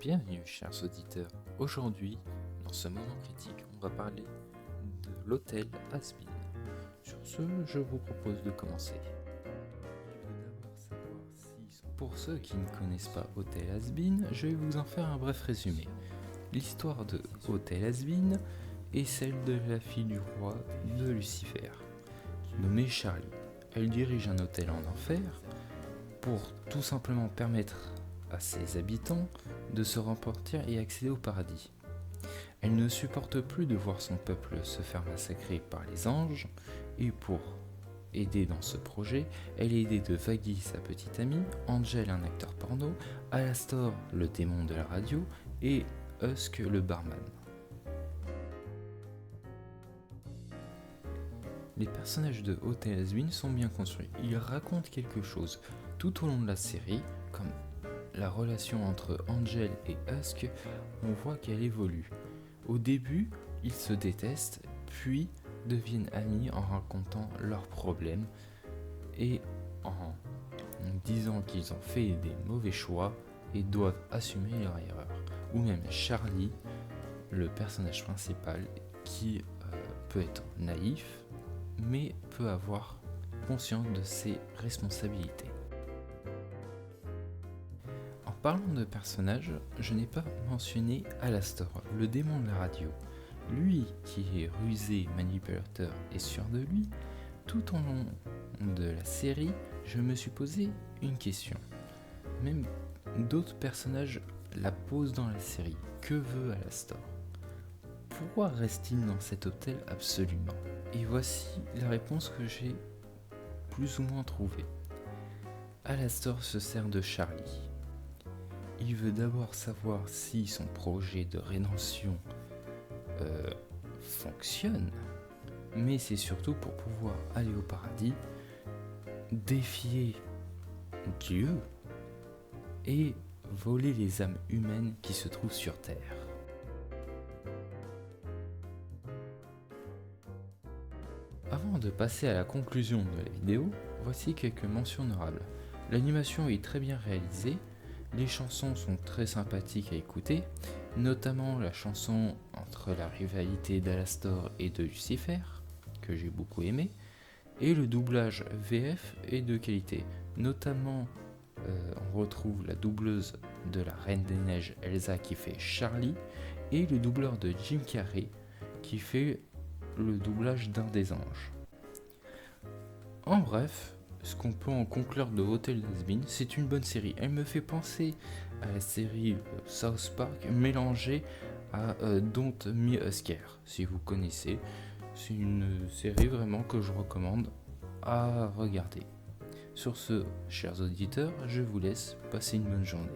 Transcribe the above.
Bienvenue chers auditeurs. Aujourd'hui, dans ce moment critique, on va parler de l'hôtel Has-Been. Sur ce, je vous propose de commencer. Pour ceux qui ne connaissent pas Hôtel Has-Been, je vais vous en faire un bref résumé. L'histoire de Hôtel Has-Been est celle de la fille du roi de Lucifer, nommée Charlie. Elle dirige un hôtel en enfer pour tout simplement permettre à ses habitants de se remporter et accéder au paradis. Elle ne supporte plus de voir son peuple se faire massacrer par les anges, et pour aider dans ce projet, elle est aidée de Vaggie, sa petite amie, Angel, un acteur porno, Alastor, le démon de la radio, et Husk, le barman. Les personnages de Hôtel Has-Been sont bien construits, ils racontent quelque chose tout au long de la série, comme la relation entre Angel et Husk, on voit qu'elle évolue. Au début, ils se détestent, puis deviennent amis en racontant leurs problèmes et en disant qu'ils ont fait des mauvais choix et doivent assumer leur erreur. Ou même Charlie, le personnage principal, qui peut être naïf, mais peut avoir conscience de ses responsabilités. En parlant de personnages, je n'ai pas mentionné Alastor, le démon de la radio. Lui qui est rusé, manipulateur et sûr de lui, tout au long de la série, je me suis posé une question. Même d'autres personnages la posent dans la série. Que veut Alastor ? Pourquoi reste-t-il dans cet hôtel absolument ? Et voici la réponse que j'ai plus ou moins trouvée. Alastor se sert de Charlie. Il veut d'abord savoir si son projet de rédemption fonctionne, mais c'est surtout pour pouvoir aller au paradis, défier Dieu et voler les âmes humaines qui se trouvent sur Terre. Avant de passer à la conclusion de la vidéo, voici quelques mentions honorables. L'animation est très bien réalisée, les chansons sont très sympathiques à écouter, notamment la chanson entre la rivalité d'Alastor et de Lucifer, que j'ai beaucoup aimé, et le doublage VF est de qualité. Notamment, on retrouve la doubleuse de la Reine des Neiges Elsa qui fait Charlie, et le doubleur de Jim Carrey qui fait le doublage d'un des anges. En bref, ce qu'on peut en conclure de Hôtel Has-Been, c'est une bonne série. Elle me fait penser à la série South Park mélangée à Don't Me Scare, si vous connaissez. C'est une série vraiment que je recommande à regarder. Sur ce, chers auditeurs, je vous laisse passer une bonne journée.